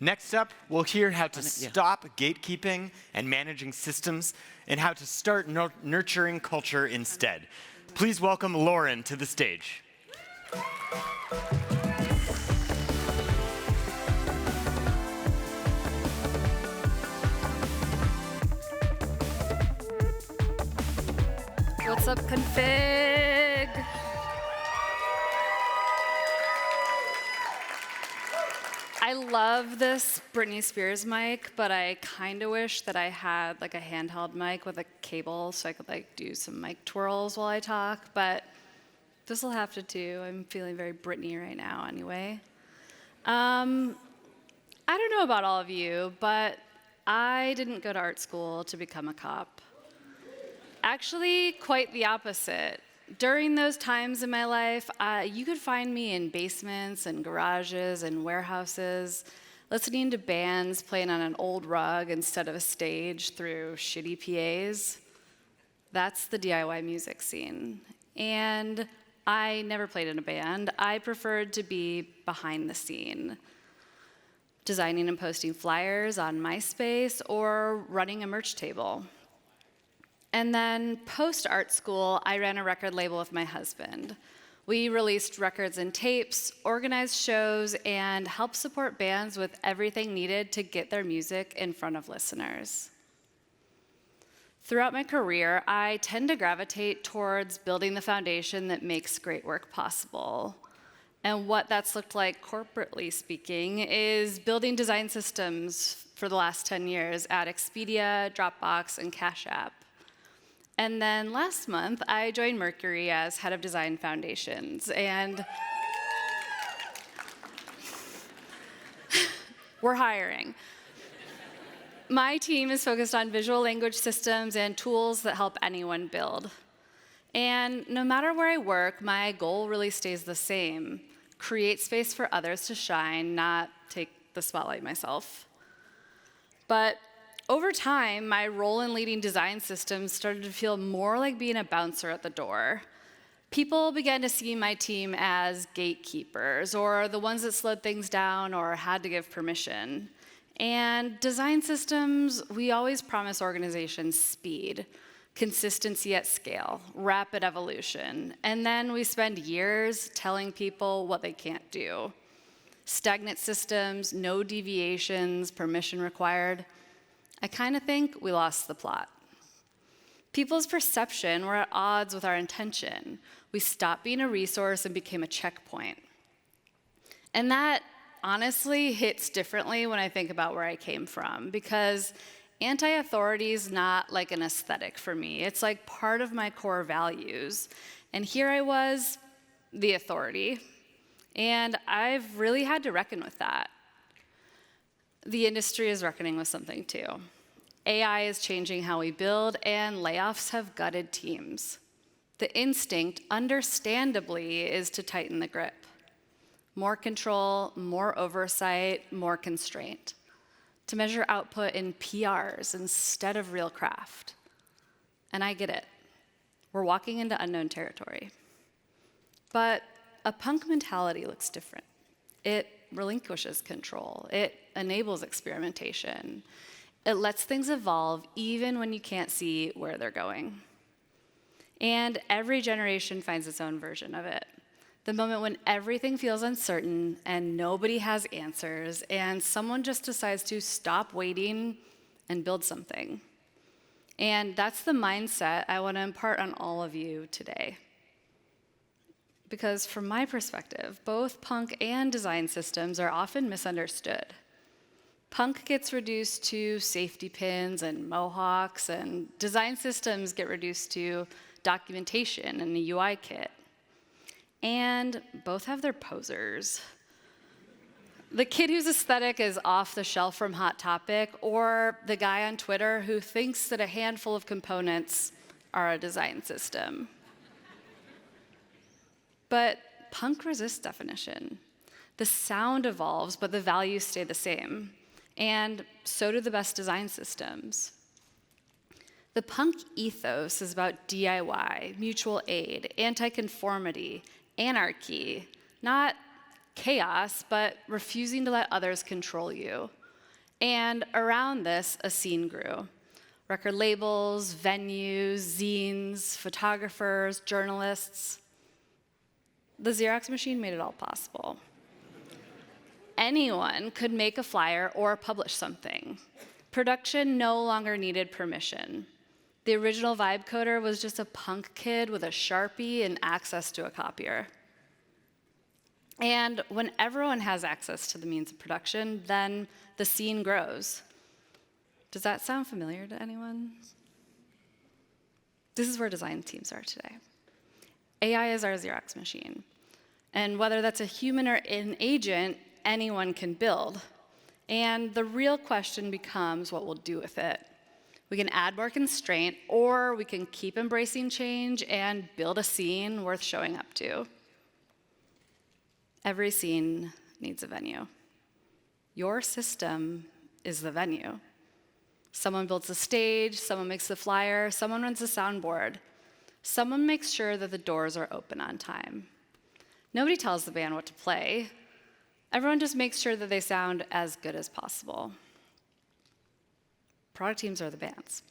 Next up, we'll hear how to stop gatekeeping and managing systems, and how to start nurturing culture instead. Please welcome Lauren to the stage. What's up, config? I love this Britney Spears mic, but I kind of wish that I had like a handheld mic with a cable so I could like do some mic twirls while I talk, but this will have to do. I'm feeling very Britney right now anyway. I don't know about all of you, but I didn't go to art school to become a cop. Actually, quite the opposite. During those times in my life, you could find me in basements and garages and warehouses, listening to bands playing on an old rug instead of a stage through shitty PAs. That's the DIY music scene. And I never played in a band. I preferred to be behind the scene, designing and posting flyers on MySpace or running a merch table. And then post-art school, I ran a record label with my husband. We released records and tapes, organized shows, and helped support bands with everything needed to get their music in front of listeners. Throughout my career, I tend to gravitate towards building the foundation that makes great work possible. And what that's looked like, corporately speaking, is building design systems for the last 10 years at Expedia, Dropbox, and Cash App. And then last month, I joined Mercury as head of design foundations, and we're hiring. My team is focused on visual language systems and tools that help anyone build. And no matter where I work, my goal really stays the same: create space for others to shine, not take the spotlight myself. But over time, my role in leading design systems started to feel more like being a bouncer at the door. People began to see my team as gatekeepers, or the ones that slowed things down or had to give permission. And design systems, we always promise organizations speed, consistency at scale, rapid evolution, and then we spend years telling people what they can't do. Stagnant systems, no deviations, permission required. I kind of think we lost the plot. People's perception were at odds with our intention. We stopped being a resource and became a checkpoint. And that honestly hits differently when I think about where I came from, because anti-authority is not like an aesthetic for me. It's like part of my core values. And here I was, the authority. And I've really had to reckon with that. The industry is reckoning with something too. AI is changing how we build, and layoffs have gutted teams. The instinct, understandably, is to tighten the grip. More control, more oversight, more constraint. To measure output in PRs instead of real craft. And I get it. We're walking into unknown territory. But a punk mentality looks different. It relinquishes control. It enables experimentation. It lets things evolve even when you can't see where they're going. And every generation finds its own version of it. The moment when everything feels uncertain and nobody has answers and someone just decides to stop waiting and build something. And that's the mindset I want to impart on all of you today. Because from my perspective, both punk and design systems are often misunderstood. Punk gets reduced to safety pins and mohawks, and design systems get reduced to documentation and a UI kit. And both have their posers. The kid whose aesthetic is off the shelf from Hot Topic, or the guy on Twitter who thinks that a handful of components are a design system. But punk resists definition. The sound evolves, but the values stay the same. And so do the best design systems. The punk ethos is about DIY, mutual aid, anti-conformity, anarchy, not chaos, but refusing to let others control you. And around this, a scene grew. Record labels, venues, zines, photographers, journalists. The Xerox machine made it all possible. Anyone could make a flyer or publish something. Production no longer needed permission. The original vibe coder was just a punk kid with a Sharpie and access to a copier. And when everyone has access to the means of production, then the scene grows. Does that sound familiar to anyone? This is where design teams are today. AI is our Xerox machine. And whether that's a human or an agent, anyone can build. And the real question becomes what we'll do with it. We can add more constraint, or we can keep embracing change and build a scene worth showing up to. Every scene needs a venue. Your system is the venue. Someone builds the stage, someone makes the flyer, someone runs the soundboard. Someone makes sure that the doors are open on time. Nobody tells the band what to play. Everyone just makes sure that they sound as good as possible. Product teams are the bands.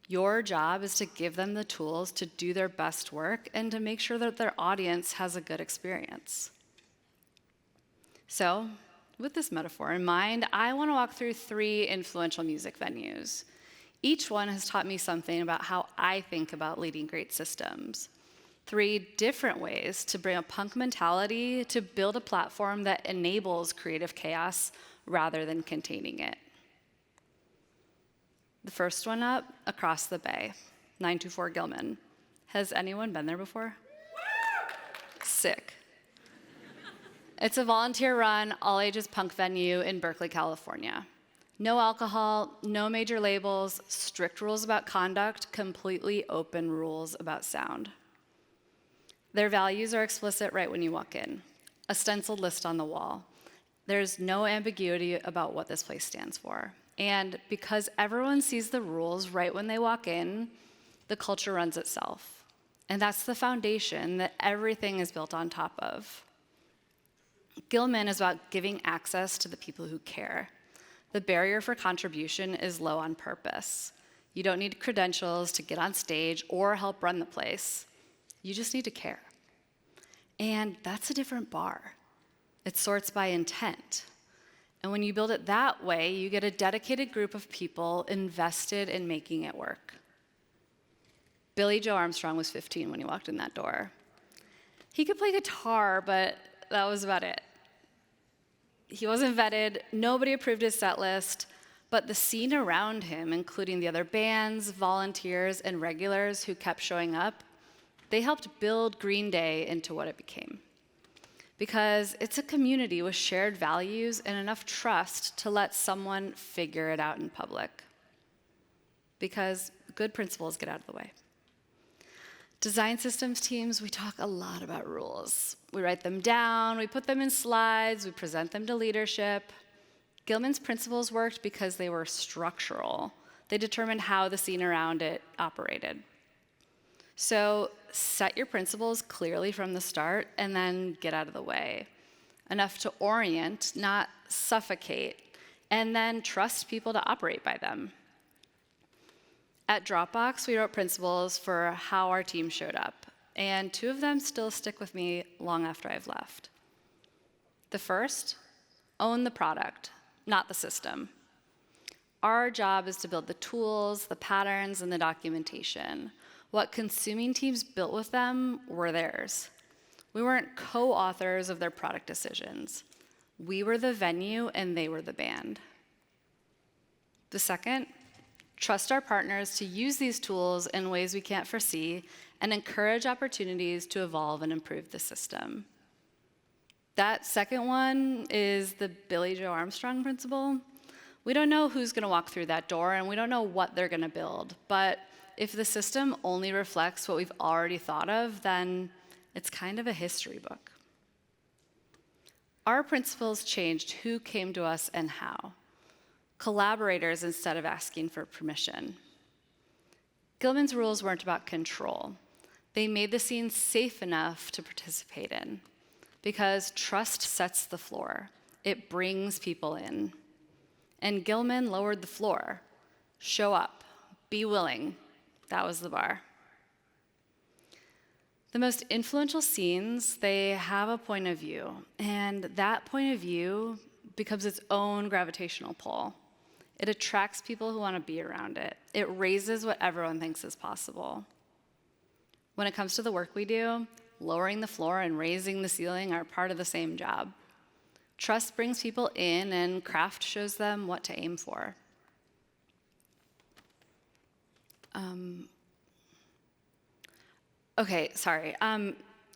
Your job is to give them the tools to do their best work and to make sure that their audience has a good experience. So, with this metaphor in mind, I want to walk through 3 influential music venues. Each one has taught me something about how I think about leading great systems. 3 different ways to bring a punk mentality to build a platform that enables creative chaos rather than containing it. The first one up, across the bay, 924 Gilman. Has anyone been there before? Sick. It's a volunteer-run, all-ages punk venue in Berkeley, California. No alcohol, no major labels, strict rules about conduct, completely open rules about sound. Their values are explicit right when you walk in. A stenciled list on the wall. There's no ambiguity about what this place stands for. And because everyone sees the rules right when they walk in, the culture runs itself. And that's the foundation that everything is built on top of. Gilman is about giving access to the people who care. The barrier for contribution is low on purpose. You don't need credentials to get on stage or help run the place. You just need to care. And that's a different bar. It sorts by intent. And when you build it that way, you get a dedicated group of people invested in making it work. Billy Joe Armstrong was 15 when he walked in that door. He could play guitar, but that was about it. He wasn't vetted, nobody approved his set list, but the scene around him, including the other bands, volunteers, and regulars who kept showing up, they helped build Green Day into what it became. Because it's a community with shared values and enough trust to let someone figure it out in public. Because good principles get out of the way. Design systems teams, we talk a lot about rules. We write them down, we put them in slides, we present them to leadership. Gilman's principles worked because they were structural. They determined how the scene around it operated. So set your principles clearly from the start and then get out of the way. Enough to orient, not suffocate, and then trust people to operate by them. At Dropbox, we wrote principles for how our team showed up, and 2 of them still stick with me long after I've left. The first, own the product, not the system. Our job is to build the tools, the patterns, and the documentation. What consuming teams built with them were theirs. We weren't co-authors of their product decisions. We were the venue, and they were the band. The second, trust our partners to use these tools in ways we can't foresee and encourage opportunities to evolve and improve the system. That second one is the Billy Joe Armstrong principle. We don't know who's going to walk through that door, and we don't know what they're going to build. But if the system only reflects what we've already thought of, then it's kind of a history book. Our principles changed who came to us and how. Collaborators instead of asking for permission. Gilman's rules weren't about control. They made the scene safe enough to participate in. because trust sets the floor. It brings people in. And Gilman lowered the floor. Show up, be willing. That was the bar. The most influential scenes, they have a point of view, and that point of view becomes its own gravitational pull. It attracts people who want to be around it. It raises what everyone thinks is possible. When it comes to the work we do, lowering the floor and raising the ceiling are part of the same job. Trust brings people in, and craft shows them what to aim for. Okay, sorry.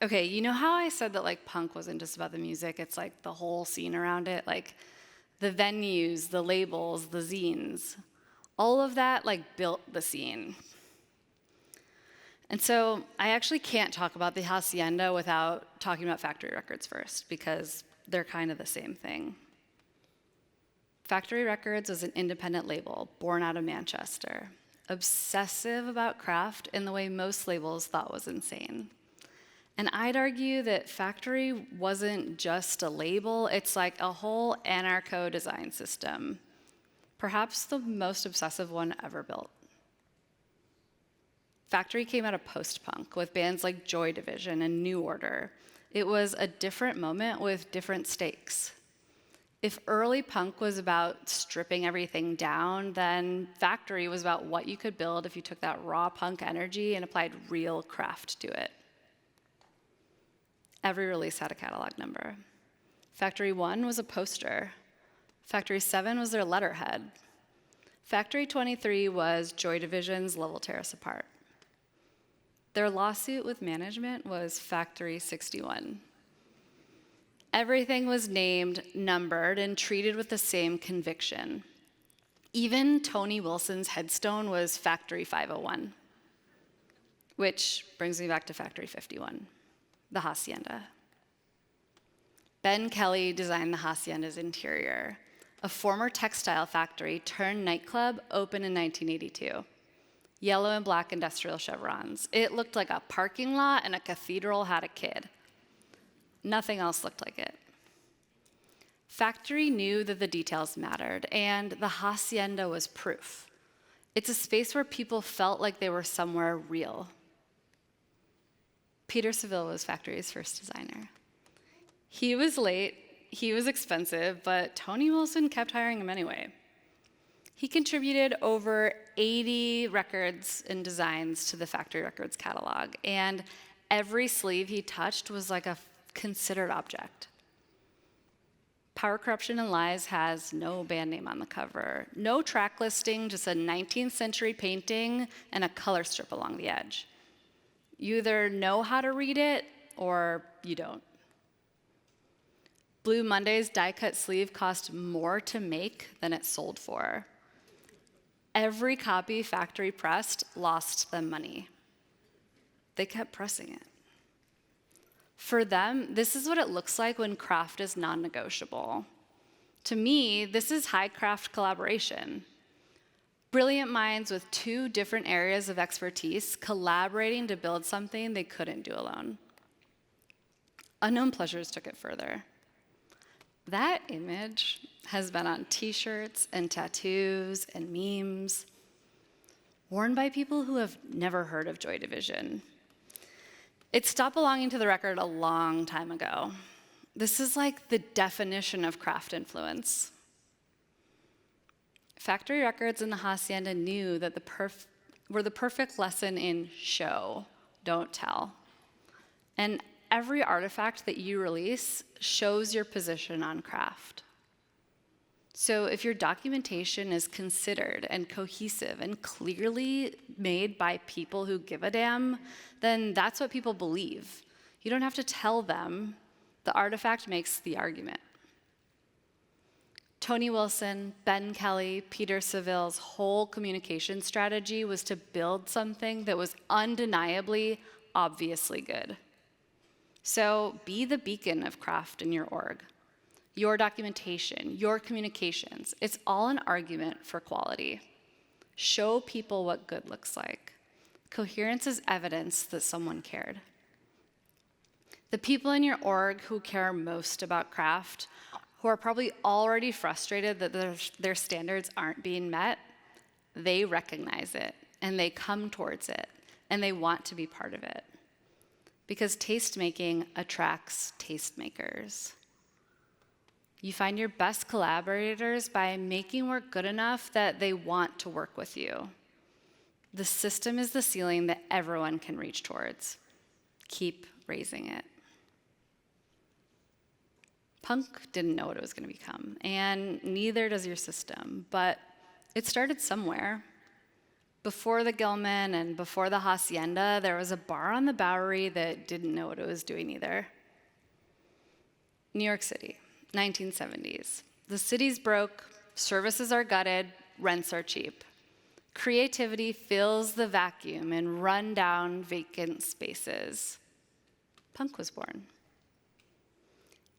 Okay, you know how I said that like punk wasn't just about the music, it's like the whole scene around it, like the venues, the labels, the zines. All of that like built the scene. And so I actually can't talk about the Hacienda without talking about Factory Records first, because they're kind of the same thing. Factory Records was an independent label born out of Manchester, obsessive about craft in the way most labels thought was insane. And I'd argue that Factory wasn't just a label, it's like a whole anarcho-design system, perhaps the most obsessive one ever built. Factory came out of post-punk with bands like Joy Division and New Order. It was a different moment with different stakes. If early punk was about stripping everything down, then Factory was about what you could build if you took that raw punk energy and applied real craft to it. Every release had a catalog number. Factory 1 was a poster. Factory 7 was their letterhead. Factory 23 was Joy Division's Level Tear Us Apart. Their lawsuit with management was Factory 61. Everything was named, numbered, and treated with the same conviction. Even Tony Wilson's headstone was Factory 501, which brings me back to Factory 51, the Hacienda. Ben Kelly designed the Hacienda's interior, a former textile factory turned nightclub opened in 1982. Yellow and black industrial chevrons. It looked like a parking lot and a cathedral had a kid. Nothing else looked like it. Factory knew that the details mattered, and the Hacienda was proof. It's a space where people felt like they were somewhere real. Peter Seville was Factory's first designer. He was late, he was expensive, but Tony Wilson kept hiring him anyway. He contributed over 80 records and designs to the Factory Records catalog, and every sleeve he touched was like a considered object. Power, Corruption, and Lies has no band name on the cover, no track listing, just a 19th century painting and a color strip along the edge. You either know how to read it or you don't. Blue Monday's die-cut sleeve cost more to make than it sold for. Every copy Factory pressed lost them money. They kept pressing it. For them, this is what it looks like when craft is non-negotiable. To me, this is high craft collaboration. Brilliant minds with two different areas of expertise collaborating to build something they couldn't do alone. Unknown Pleasures took it further. That image has been on t-shirts and tattoos and memes, worn by people who have never heard of Joy Division. It stopped belonging to the record a long time ago. This is like the definition of craft influence. Factory Records and the Hacienda knew that were the perfect lesson in show, don't tell. And every artifact that you release shows your position on craft. So if your documentation is considered and cohesive and clearly made by people who give a damn, then that's what people believe. You don't have to tell them. The artifact makes the argument. Tony Wilson, Ben Kelly, Peter Seville's whole communication strategy was to build something that was undeniably, obviously good. So be the beacon of craft in your org. Your documentation, your communications, it's all an argument for quality. Show people what good looks like. Coherence is evidence that someone cared. The people in your org who care most about craft, who are probably already frustrated that their standards aren't being met, they recognize it, and they come towards it, and they want to be part of it. Because tastemaking attracts tastemakers. You find your best collaborators by making work good enough that they want to work with you. The system is the ceiling that everyone can reach towards. Keep raising it. Punk didn't know what it was going to become, and neither does your system, but it started somewhere. Before the Gilman and before the Hacienda, there was a bar on the Bowery that didn't know what it was doing either. New York City, 1970s. The city's broke, services are gutted, rents are cheap. Creativity fills the vacuum in run-down, vacant spaces. Punk was born.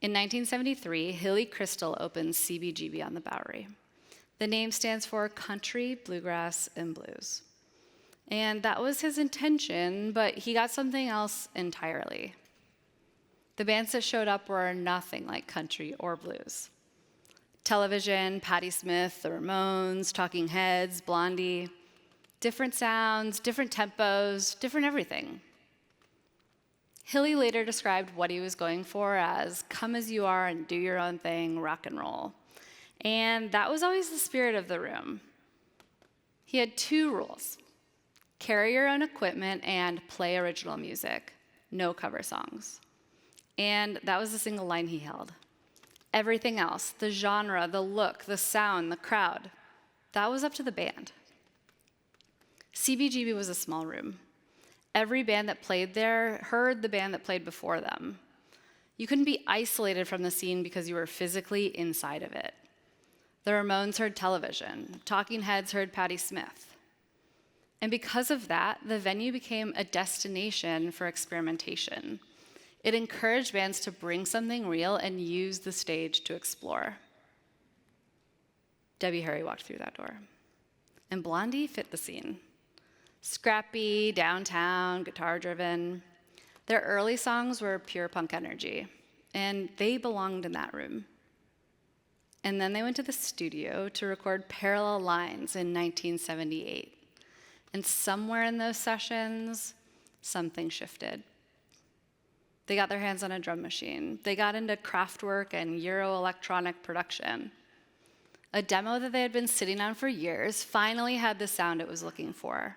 In 1973, Hilly Crystal opened CBGB on the Bowery. The name stands for Country, Bluegrass, and Blues. And that was his intention, but he got something else entirely. The bands that showed up were nothing like country or blues. Television, Patti Smith, the Ramones, Talking Heads, Blondie. Different sounds, different tempos, different everything. Hilly later described what he was going for as come as you are and do your own thing, rock and roll. And that was always the spirit of the room. He had 2 rules. Carry your own equipment and play original music. No cover songs. And that was the single line he held. Everything else, the genre, the look, the sound, the crowd, that was up to the band. CBGB was a small room. Every band that played there heard the band that played before them. You couldn't be isolated from the scene because you were physically inside of it. The Ramones heard Television. Talking Heads heard Patti Smith. And because of that, the venue became a destination for experimentation. It encouraged bands to bring something real and use the stage to explore. Debbie Harry walked through that door. And Blondie fit the scene. Scrappy, downtown, guitar-driven. Their early songs were pure punk energy, and they belonged in that room. And then they went to the studio to record Parallel Lines in 1978. And somewhere in those sessions, something shifted. They got their hands on a drum machine. They got into Kraftwerk and Euro electronic production. A demo that they had been sitting on for years finally had the sound it was looking for.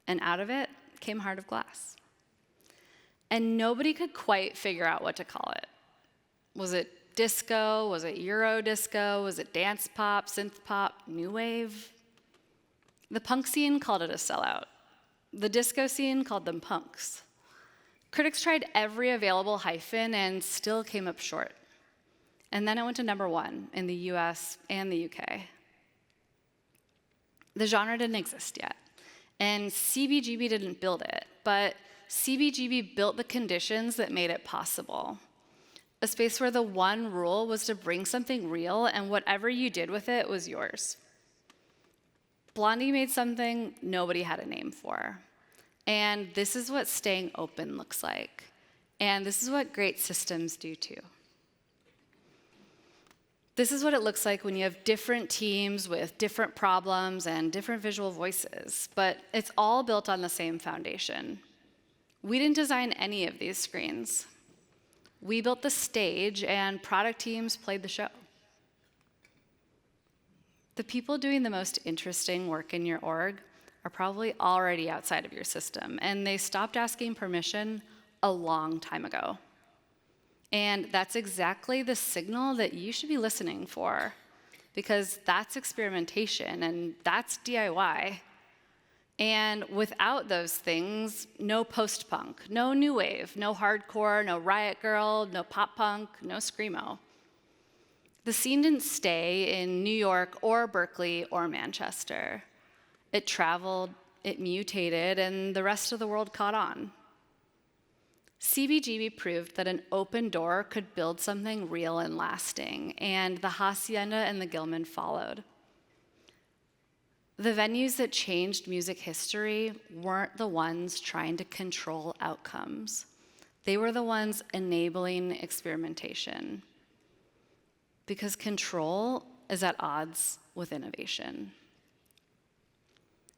And out of it came Heart of Glass. And nobody could quite figure out what to call it. Was it disco? Was it Euro disco? Was it dance pop, synth pop, new wave? The punk scene called it a sellout. The disco scene called them punks. Critics tried every available hyphen and still came up short. And then it went to #1 in the US and the UK. The genre didn't exist yet. And CBGB didn't build it, but CBGB built the conditions that made it possible. A space where the one rule was to bring something real, and whatever you did with it was yours. Blondie made something nobody had a name for. And this is what staying open looks like. And this is what great systems do too. This is what it looks like when you have different teams with different problems and different visual voices, but it's all built on the same foundation. We didn't design any of these screens. We built the stage, and product teams played the show. The people doing the most interesting work in your org are probably already outside of your system, and they stopped asking permission a long time ago. And that's exactly the signal that you should be listening for, because that's experimentation and that's DIY. And without those things, no post-punk, no new wave, no hardcore, no riot girl, no pop punk, no screamo. The scene didn't stay in New York or Berkeley or Manchester. It traveled, it mutated, and the rest of the world caught on. CBGB proved that an open door could build something real and lasting, and the Hacienda and the Gilman followed. The venues that changed music history weren't the ones trying to control outcomes. They were the ones enabling experimentation, because control is at odds with innovation.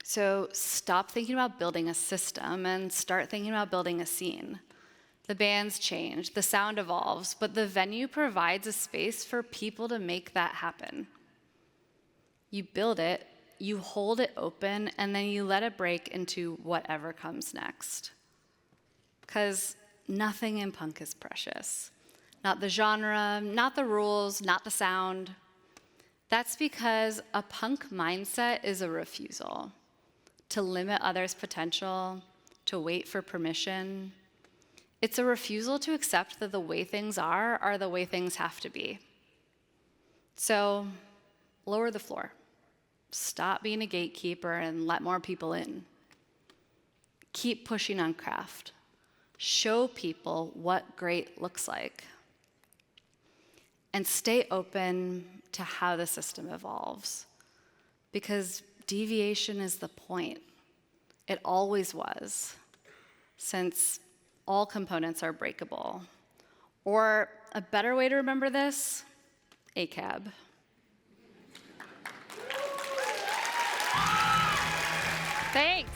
So stop thinking about building a system and start thinking about building a scene. The bands change, the sound evolves, but the venue provides a space for people to make that happen. You build it, you hold it open, and then you let it break into whatever comes next. Because nothing in punk is precious. Not the genre, not the rules, not the sound. That's because a punk mindset is a refusal to limit others' potential, to wait for permission. It's a refusal to accept that the way things are the way things have to be. So, lower the floor. Stop being a gatekeeper and let more people in. Keep pushing on craft. Show people what great looks like. And stay open to how the system evolves. Because deviation is the point. It always was, since all components are breakable. Or a better way to remember this, ACAB. Thanks.